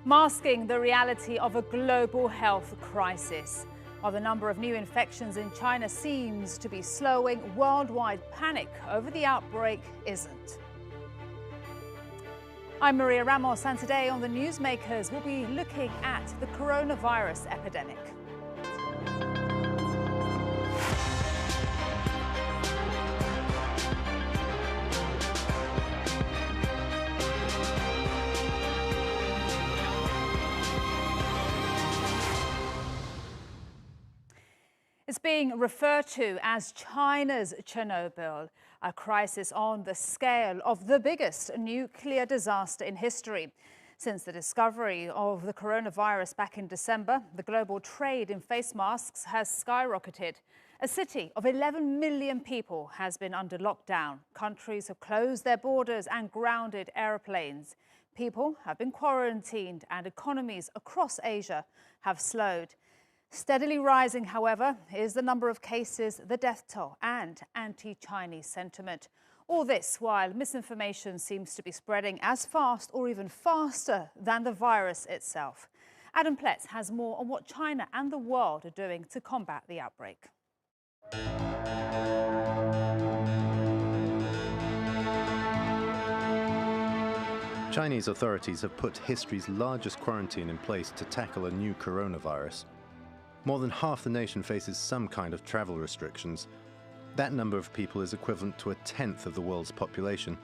masking the reality of a global health crisis. While the number of new infections in China seems to be slowing, worldwide panic over the outbreak isn't. I'm Maria Ramos, and today on the Newsmakers, we'll be looking at the coronavirus epidemic. It's being referred to as China's Chernobyl, a crisis on the scale of the biggest nuclear disaster in history. Since the discovery of the coronavirus back in December, the global trade in face masks has skyrocketed. A city of 11 million people has been under lockdown. Countries have closed their borders and grounded airplanes. People have been quarantined and economies across Asia have slowed. Steadily rising, however, is the number of cases, the death toll and anti-Chinese sentiment. All this while misinformation seems to be spreading as fast or even faster than the virus itself. Adam Pletz has more on what China and the world are doing to combat the outbreak. Chinese authorities have put history's largest quarantine in place to tackle a new coronavirus. More than half the nation faces some kind of travel restrictions. That number of people is equivalent to a tenth of the world's population.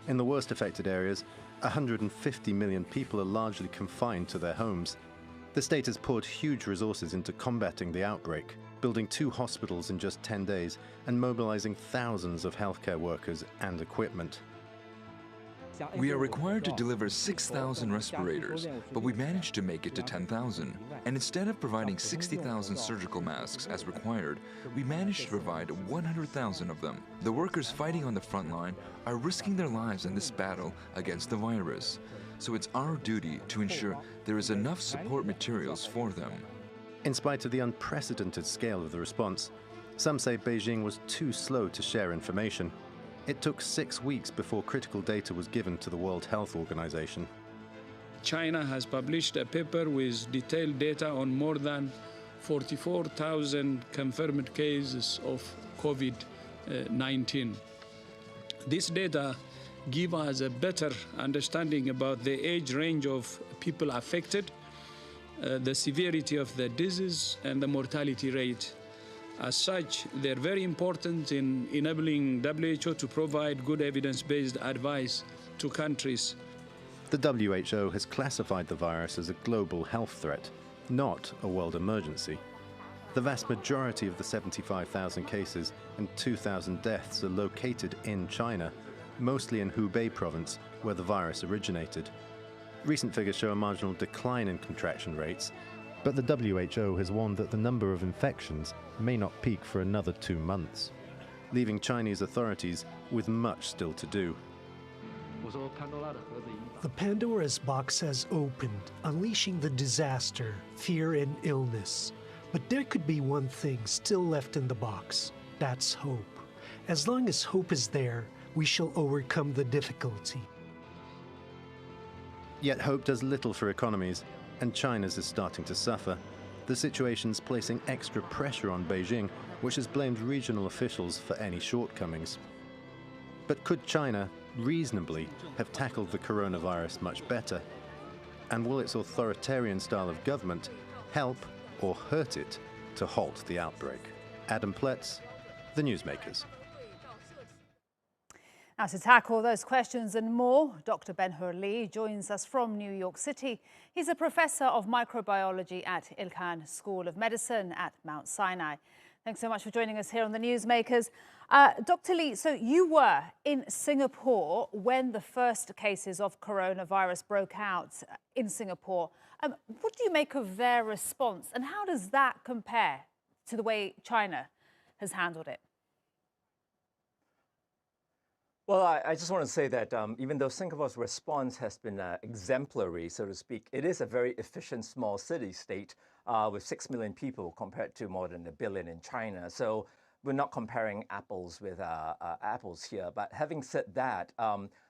In the worst affected areas, 150 million people are largely confined to their homes. The state has poured huge resources into combating the outbreak, building 2 hospitals in just 10 days and mobilizing thousands of healthcare workers and equipment. We are required to deliver 6,000 respirators, but we managed to make it to 10,000. And instead of providing 60,000 surgical masks as required, we managed to provide 100,000 of them. The workers fighting on the front line are risking their lives in this battle against the virus. So it's our duty to ensure there is enough support materials for them. In spite of the unprecedented scale of the response, some say Beijing was too slow to share information. It took 6 weeks before critical data was given to the World Health Organization. China has published a paper with detailed data on more than 44,000 confirmed cases of COVID-19. This data give us a better understanding about the age range of people affected, the severity of the disease, and the mortality rate. As such, they're very important in enabling WHO to provide good evidence-based advice to countries. The WHO has classified the virus as a global health threat, not a world emergency. The vast majority of the 75,000 cases and 2,000 deaths are located in China, mostly in Hubei province, where the virus originated. Recent figures show a marginal decline in contraction rates, but the WHO has warned that the number of infections may not peak for another 2 months, leaving Chinese authorities with much still to do. The Pandora's box has opened, unleashing the disaster, fear and illness. But there could be one thing still left in the box. That's hope. As long as hope is there, we shall overcome the difficulty. Yet hope does little for economies, and China's is starting to suffer. The situation's placing extra pressure on Beijing, which has blamed regional officials for any shortcomings. But could China reasonably have tackled the coronavirus much better? And will its authoritarian style of government help or hurt it to halt the outbreak? Adam Pletz, The Newsmakers. Now, to tackle those questions and more, Dr. Ben-Hur Lee joins us from New York City. He's a professor of microbiology at Iligan School of Medicine at Mount Sinai. Thanks so much for joining us here on the Newsmakers. Dr. Lee, so you were in Singapore when the first cases of coronavirus broke out in Singapore. What do you make of their response, and how does that compare to the way China has handled it? Well, I just want to say that even though Singapore's response has been exemplary, so to speak, it is a very efficient small city-state with 6 million people compared to more than 1 billion in China. So we're not comparing apples with apples here. But having said that,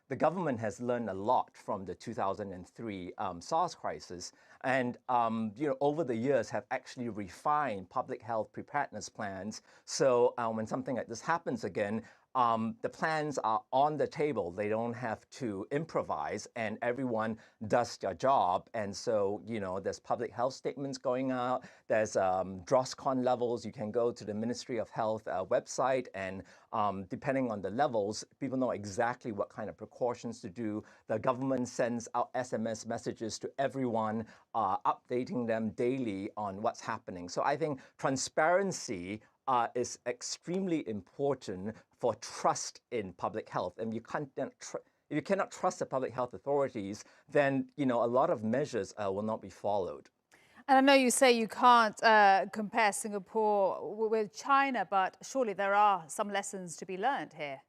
the government has learned a lot from the 2003 SARS crisis, and over the years have actually refined public health preparedness plans. So when something like this happens again, the plans are on the table. They don't have to improvise, and everyone does their job. And so, there's public health statements going out. There's DROSCON levels. You can go to the Ministry of Health website, and depending on the levels, people know exactly what kind of precautions to do. The government sends out SMS messages to everyone, updating them daily on what's happening. So I think transparency is extremely important for trust in public health. And if you cannot trust the public health authorities, then a lot of measures will not be followed. And I know you say you can't compare Singapore with China, but surely there are some lessons to be learned here.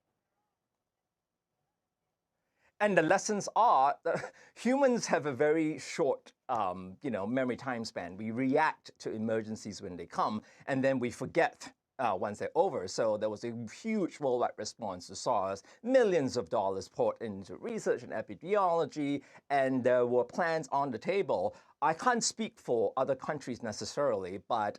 And the lessons are that humans have a very short, memory time span. We react to emergencies when they come, and then we forget once they're over. So there was a huge worldwide response to SARS, millions of dollars poured into research and epidemiology, and there were plans on the table. I can't speak for other countries necessarily, but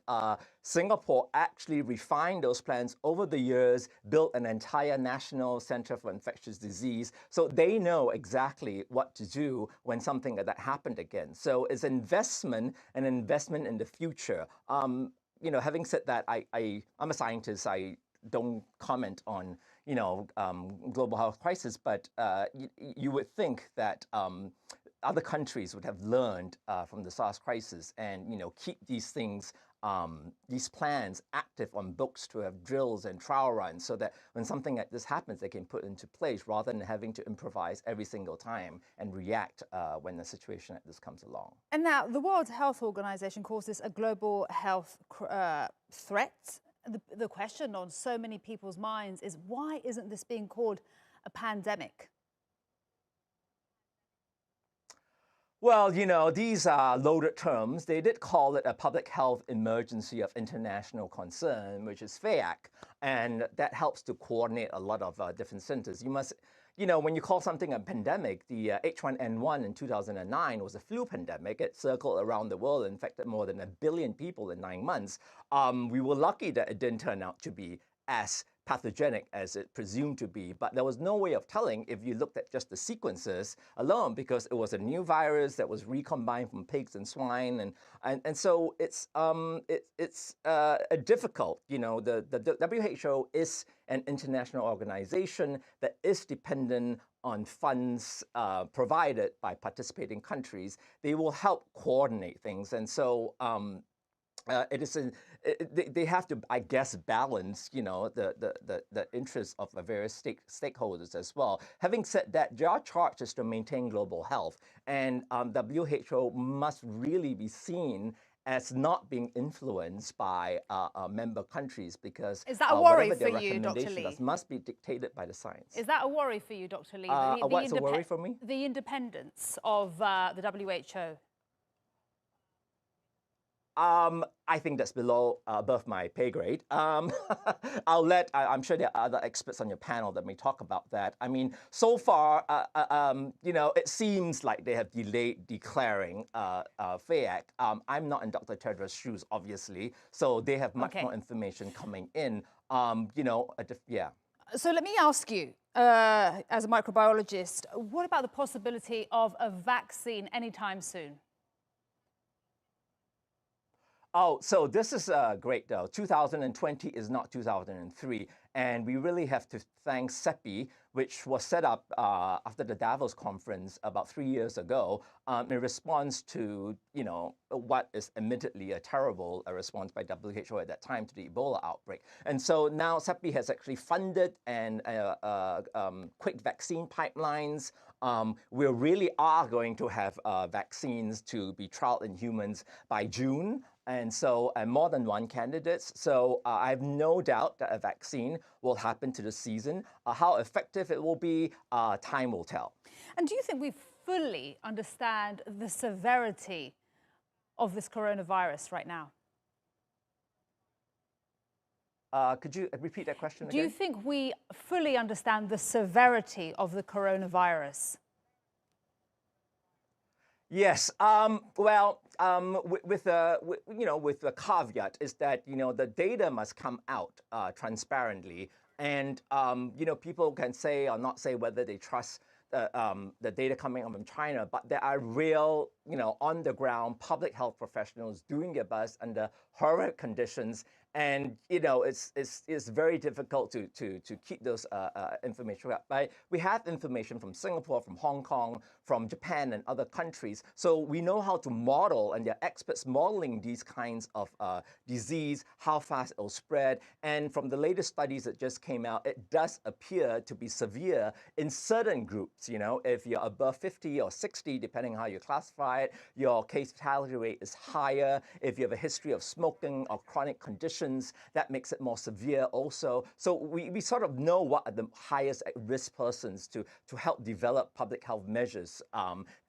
Singapore actually refined those plans over the years, built an entire National Center for Infectious Disease, so they know exactly what to do when something like that happened again. So it's an investment in the future. Having said that, I'm a scientist. I don't comment on global health crisis, but you would think that other countries would have learned from the SARS crisis and keep these things, these plans active on books to have drills and trial runs, so that when something like this happens, they can put into place rather than having to improvise every single time and react when a situation like this comes along. And now the World Health Organization calls this a global health threat. The question on so many people's minds is, why isn't this being called a pandemic? Well, these are loaded terms. They did call it a public health emergency of international concern, which is FAIC, and that helps to coordinate a lot of different centers. You must, when you call something a pandemic, the H1N1 in 2009 was a flu pandemic. It circled around the world and infected more than 1 billion people in 9 months. We were lucky that it didn't turn out to be as pathogenic as it presumed to be, but there was no way of telling if you looked at just the sequences alone, because it was a new virus that was recombined from pigs and swine, and so it's difficult. The WHO is an international organization that is dependent on funds provided by participating countries. They will help coordinate things, and so they have to, I guess, balance, the interests of the various stakeholders as well. Having said that, their charge is to maintain global health, and WHO must really be seen as not being influenced by member countries, because is that a worry for you, Dr. Lee? Must be dictated by the science. Is that a worry for you, Dr. Lee? What's a worry for me? The independence of the WHO. I think that's above my pay grade. I'm sure there are other experts on your panel that may talk about that. I mean, so far, it seems like they have delayed declaring FAIC. I'm not in Dr. Tedros' shoes, obviously, so they have much more information coming in. Yeah. So let me ask you, as a microbiologist, what about the possibility of a vaccine anytime soon? Oh, so this is great, though. 2020 is not 2003, and we really have to thank CEPI, which was set up after the Davos conference about 3 years ago, in response to, what is admittedly a terrible response by WHO at that time to the Ebola outbreak. And so now CEPI has actually funded and quick vaccine pipelines. We really are going to have vaccines to be trialed in humans by June. And so more than one candidates. So I have no doubt that a vaccine will happen to the season. How effective it will be, time will tell. And do you think we fully understand the severity of this coronavirus right now? Could you repeat that question again? Do you think we fully understand the severity of the coronavirus? Yes. With the caveat is that the data must come out transparently, and people can say or not say whether they trust the data coming from China, but there are real on the ground public health professionals doing their best under horrific conditions. And it's very difficult to keep those information up. Right? We have information from Singapore, from Hong Kong, from Japan, and other countries. So we know how to model, and there are experts modeling these kinds of disease, how fast it will spread. And from the latest studies that just came out, it does appear to be severe in certain groups. If you're above 50 or 60, depending on how you classify it, your case fatality rate is higher. If you have a history of smoking or chronic conditions, that makes it more severe also. So we sort of know what are the highest risk persons to help develop public health measures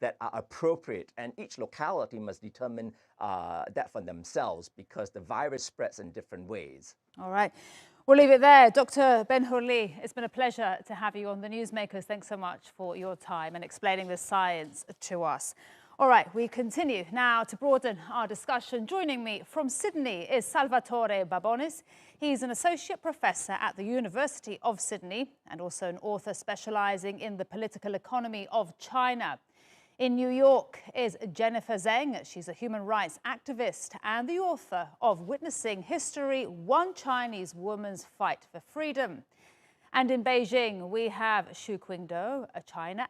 that are appropriate. And each locality must determine that for themselves, because the virus spreads in different ways. All right. We'll leave it there. Dr. Ben-Hur Lee, it's been a pleasure to have you on the Newsmakers. Thanks so much for your time and explaining the science to us. All right, we continue now to broaden our discussion. Joining me from Sydney is Salvatore Babonis. He's an associate professor at the University of Sydney and also an author specializing in the political economy of China. In New York is Jennifer Zheng. She's a human rights activist and the author of Witnessing History, One Chinese Woman's Fight for Freedom. And in Beijing, we have Xu Qingdou, a China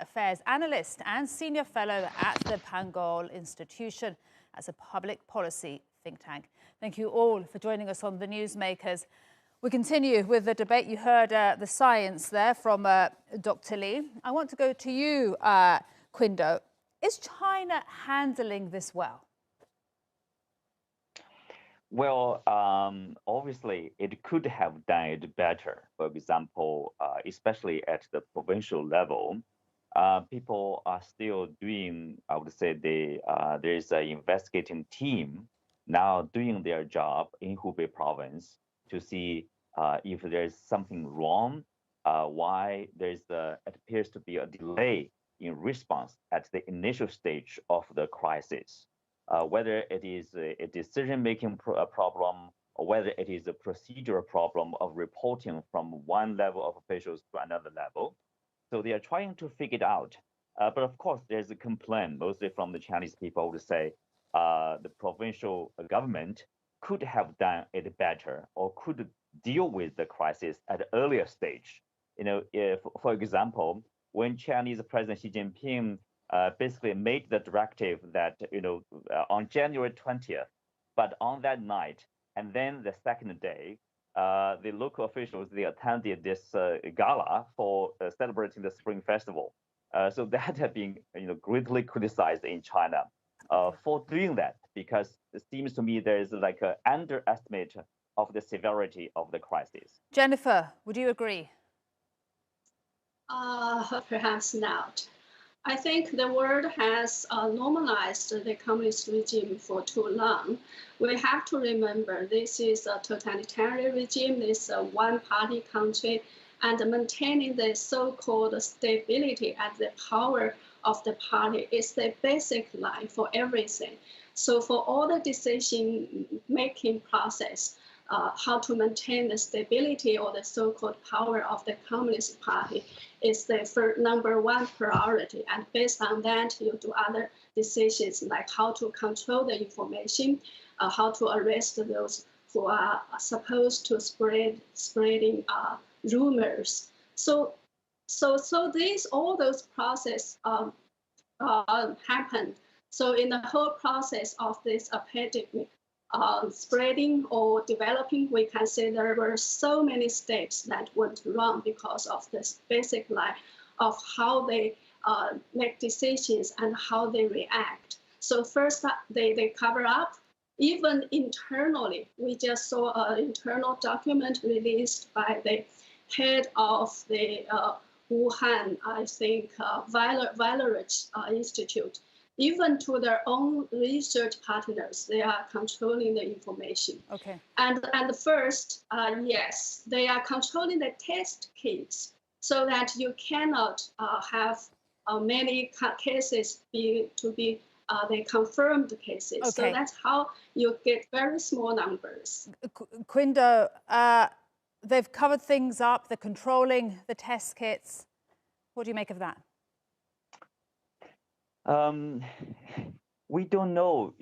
Affairs analyst and senior fellow at the Pangol Institution as a public policy think tank. Thank you all for joining us on the Newsmakers. We continue with the debate. You heard the science there from Dr. Lee. I want to go to you, Qingdou. Is China handling this well? Well, obviously, it could have done it better. For example, especially at the provincial level, people are still doing, I would say, there is an investigating team now doing their job in Hubei province to see if there's something wrong, why it appears to be a delay in response at the initial stage of the crisis. Whether it is a decision-making problem or whether it is a procedural problem of reporting from one level of officials to another level. So they are trying to figure it out. But of course, there's a complaint, mostly from the Chinese people, to say the provincial government could have done it better or could deal with the crisis at an earlier stage. If, for example, when Chinese President Xi Jinping basically made the directive that, on January 20th, but on that night, and then the second day, the local officials, they attended this gala for celebrating the Spring Festival. So that had been, greatly criticized in China for doing that, because it seems to me there is like an underestimate of the severity of the crisis. Jennifer, would you agree? Perhaps not. I think the world has normalized the communist regime for too long. We have to remember this is a totalitarian regime, this is a one-party country, and maintaining the so-called stability at the power of the party is the basic line for everything. So for all the decision-making process, how to maintain the stability or the so-called power of the Communist Party is the #1 priority. And based on that, you do other decisions like how to control the information, how to arrest those who are supposed to spreading rumors. So all those process happened. So in the whole process of this epidemic, spreading or developing, we can say there were so many steps that went wrong because of this basic line of how they make decisions and how they react. So first, they cover up. Even internally, we just saw an internal document released by the head of the Wuhan, I think, Virology Institute. even to their own research partners, they are controlling the information. Okay. And first, yes, they are controlling the test kits so that you cannot have many cases they confirmed cases. Okay. So that's how you get very small numbers. Quindo, they've covered things up. They're controlling the test kits. What do you make of that? We don't know,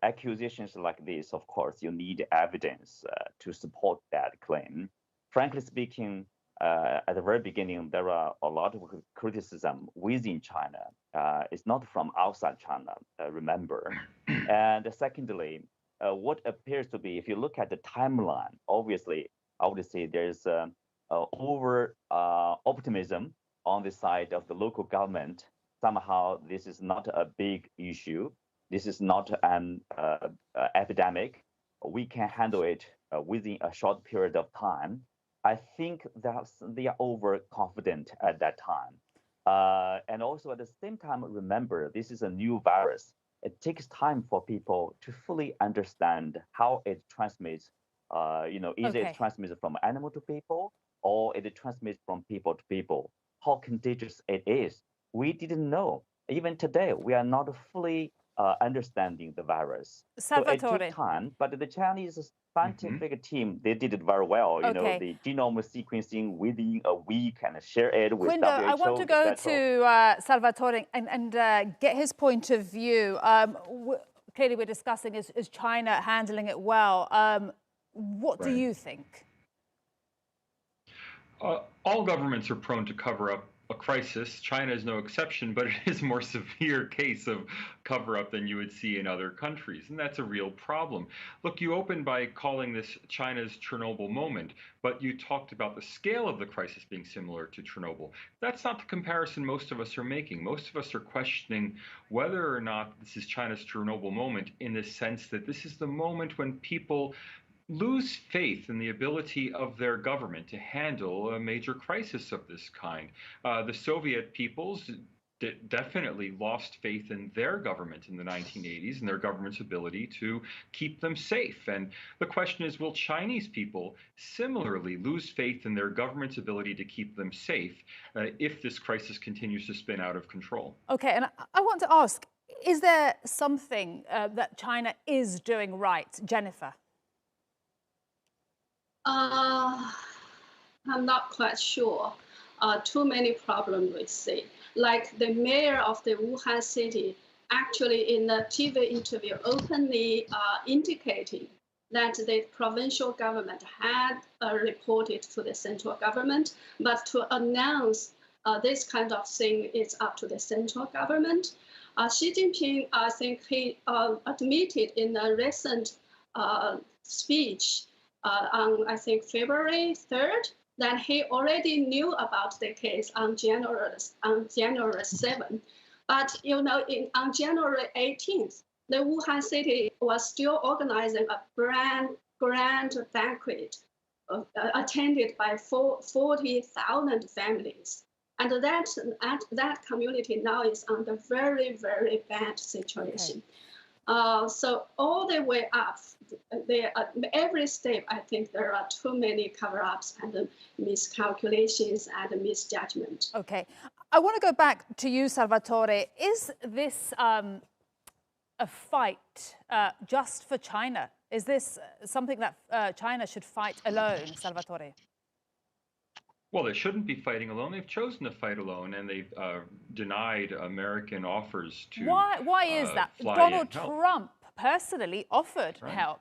accusations like this. Of course, you need evidence to support that claim. Frankly speaking, at the very beginning, there are a lot of criticism within China. It's not from outside China, remember. And secondly, what appears to be, if you look at the timeline, obviously, I would say there's over optimism on the side of the local government. Somehow, this is not a big issue. This is not an epidemic. We can handle it within a short period of time. I think that they are overconfident at that time. And also at the same time, remember, this is a new virus. It takes time for people to fully understand how it transmits. Either it transmits from animal to people or it transmits from people to people. How contagious it is. We didn't know. Even today, we are not fully understanding the virus. Salvatore. So it took time, but the Chinese scientific team, they did it very well. The genome sequencing within a week and share it with Quindo, WHO. I want to go to Salvatore and get his point of view. Clearly, we're discussing is China handling it well. What do you think? All governments are prone to cover up a crisis. China is no exception, but it is a more severe case of cover-up than you would see in other countries, and that's a real problem. Look, you opened by calling this China's Chernobyl moment, but you talked about the scale of the crisis being similar to Chernobyl. That's not the comparison most of us are making. Most of us are questioning whether or not this is China's Chernobyl moment in the sense that this is the moment when people lose faith in the ability of their government to handle a major crisis of this kind. The Soviet peoples definitely lost faith in their government in the 1980s and their government's ability to keep them safe. And the question is, will Chinese people similarly lose faith in their government's ability to keep them safe if this crisis continues to spin out of control? Okay, and I want to ask, is there something that China is doing right? Jennifer? I'm not quite sure. Too many problems we see. Like the mayor of the Wuhan city actually in a TV interview openly indicating that the provincial government had reported to the central government, but to announce this kind of thing is up to the central government. Xi Jinping, I think he admitted in a recent speech on, I think, February 3rd, that he already knew about the case on January 7th. But, on January 18th, the Wuhan city was still organizing a grand banquet attended by 40,000 families. And that community now is under very, very bad situation. Okay. So all the way up, every step, I think there are too many cover-ups and miscalculations and misjudgment. Okay. I want to go back to you, Salvatore. Is this a fight just for China? Is this something that China should fight alone, Salvatore? Well, they shouldn't be fighting alone. They've chosen to fight alone, and they've denied American offers to Why is that? Donald Trump personally offered help.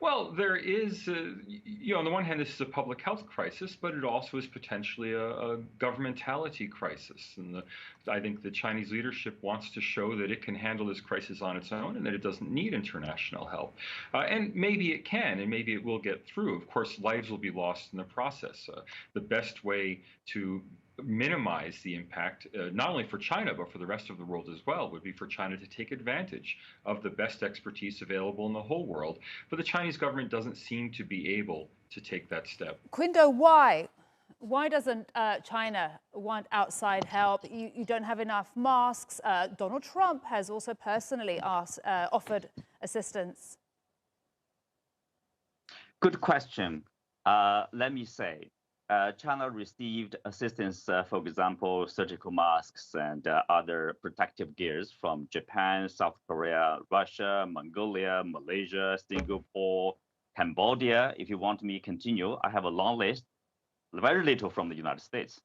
Well, there is, on the one hand, this is a public health crisis, but it also is potentially a governmentality crisis. And I think the Chinese leadership wants to show that it can handle this crisis on its own and that it doesn't need international help. And maybe it can, and maybe it will get through. Of course, lives will be lost in the process. The best way to minimize the impact, not only for China, but for the rest of the world as well, would be for China to take advantage of the best expertise available in the whole world. But the Chinese government doesn't seem to be able to take that step. Quindo, why? Why doesn't China want outside help? You don't have enough masks. Donald Trump has also personally offered assistance. Good question. Let me say, China received assistance, for example, surgical masks and other protective gears from Japan, South Korea, Russia, Mongolia, Malaysia, Singapore, Cambodia. If you want me to continue, I have a long list. Very little from the United States.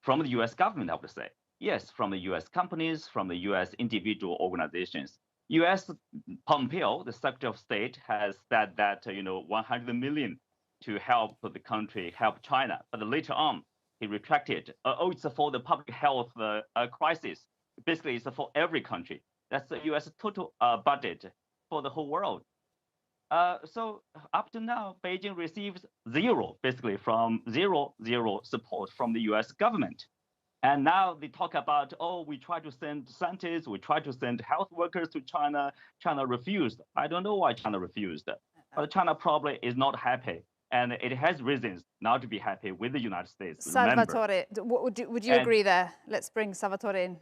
From the US government, I would say. Yes, from the US companies, from the US individual organizations. US Pompeo, the Secretary of State, has said that 100 million to help the country, help China. But later on, he retracted. It's for the public health crisis. Basically, it's for every country. That's the US total budget for the whole world. So up to now, Beijing receives basically zero support from the US government. And now they talk about, we try to send scientists, we try to send health workers to China. China refused. I don't know why China refused, but China probably is not happy. And it has reasons not to be happy with the United States. Salvatore, would you agree there? Let's bring Salvatore in.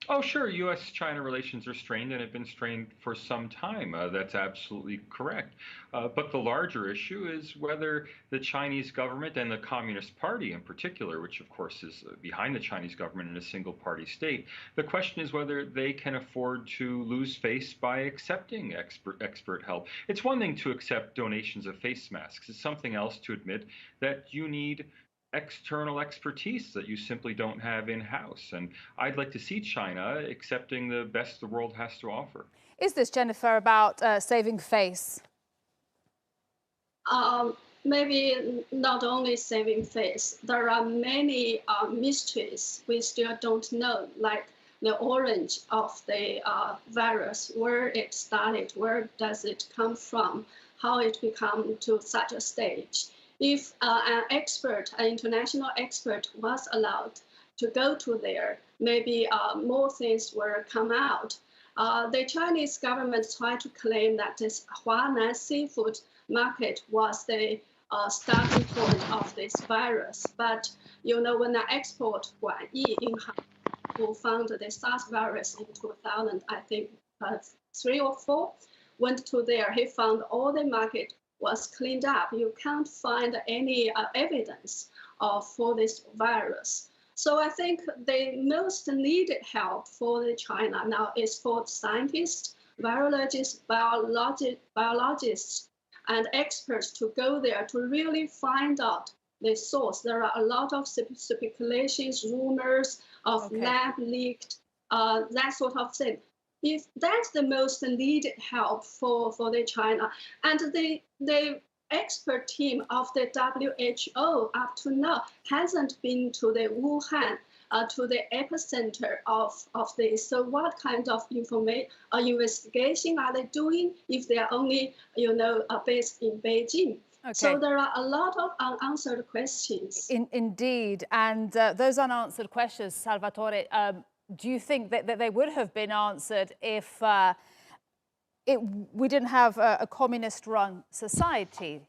Oh, sure. U.S.-China relations are strained and have been strained for some time. That's absolutely correct. But the larger issue is whether the Chinese government and the Communist Party in particular, which of course is behind the Chinese government in a single-party state, the question is whether they can afford to lose face by accepting expert help. It's one thing to accept donations of face masks. It's something else to admit that you need external expertise that you simply don't have in-house. And I'd like to see China accepting the best the world has to offer. Is this, Jennifer, about saving face? Maybe not only saving face. There are many mysteries we still don't know, like the origin of the virus, where it started, where does it come from, how it became to such a stage. If an international expert was allowed to go to there, maybe more things will come out. The Chinese government tried to claim that this Huanan seafood market was the starting point of this virus. But, when the export Guan Yi who found the SARS virus in 2000, I think 3 or 4, went to there. He found all the market was cleaned up. You can't find any evidence for this virus. So I think the most needed help for China now is for scientists, virologists, biologists, and experts to go there to really find out the source. There are a lot of speculations, rumors of lab leaked, that sort of thing. If that's the most needed help for the China, and the expert team of the WHO up to now hasn't been to the Wuhan, to the epicenter of this. So what kind of investigation are they doing if they are only based in Beijing? Okay. So there are a lot of unanswered questions. Indeed, and those unanswered questions, Salvatore, do you think that they would have been answered if we didn't have a communist-run society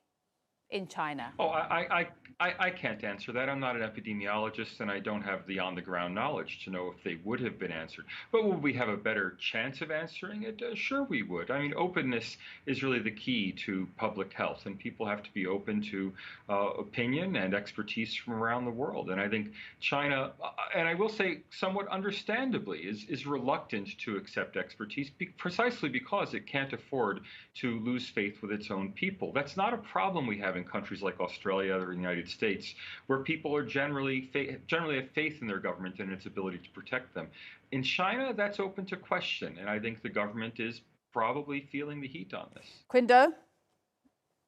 in China? Oh, I can't answer that. I'm not an epidemiologist, and I don't have the on-the-ground knowledge to know if they would have been answered. But would we have a better chance of answering it? Sure we would. I mean, openness is really the key to public health, and people have to be open to opinion and expertise from around the world. And I think China, and I will say somewhat understandably, is reluctant to accept expertise precisely because it can't afford to lose faith with its own people. That's not a problem we have in countries like Australia or the United States, where people are generally have faith in their government and its ability to protect them. In China, that's open to question, and I think the government is probably feeling the heat on this. Quindo,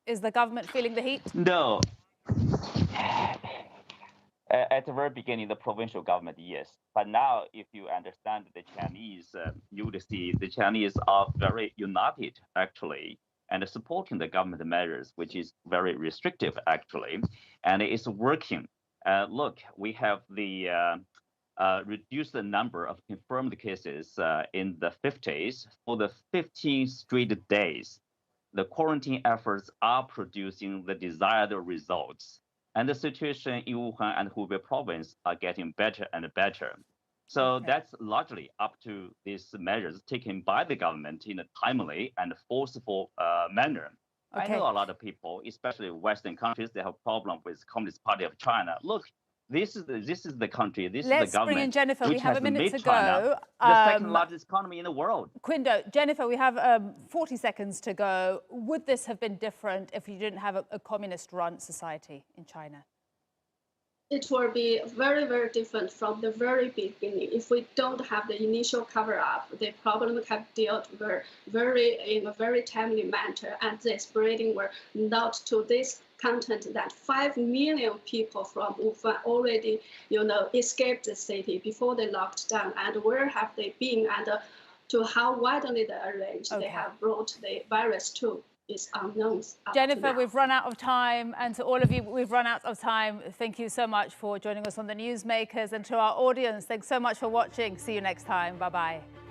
is the government feeling the heat? No. At the very beginning, the provincial government, yes. But now, if you understand the Chinese, you would see the Chinese are very united, actually, and supporting the government measures, which is very restrictive, actually, and it's working. Look, we have the reduced the number of confirmed cases in the 50s for the 15 straight days. The quarantine efforts are producing the desired results. And the situation in Wuhan and Hubei province are getting better and better. So that's largely up to these measures taken by the government in a timely and forceful manner. I know a lot of people, especially Western countries, they have a problem with the Communist Party of China. Look, this is the country, this is the government. Let's bring in Jennifer. We have a minute to China go. The second largest economy in the world. Quindo, Jennifer, we have 40 seconds to go. Would this have been different if you didn't have a communist-run society in China? It will be very, very different from the very beginning. If we don't have the initial cover-up, the problem can be dealt with in a very timely manner, and the spreading were not to this content that 5 million people from Wuhan already, escaped the city before they locked down, and where have they been, and to how widely they arranged they have brought the virus to. Is unknown. Jennifer, we've run out of time, and to all of you, we've run out of time. Thank you so much for joining us on the Newsmakers, and to our audience, thanks so much for watching. See you next time. Bye-bye.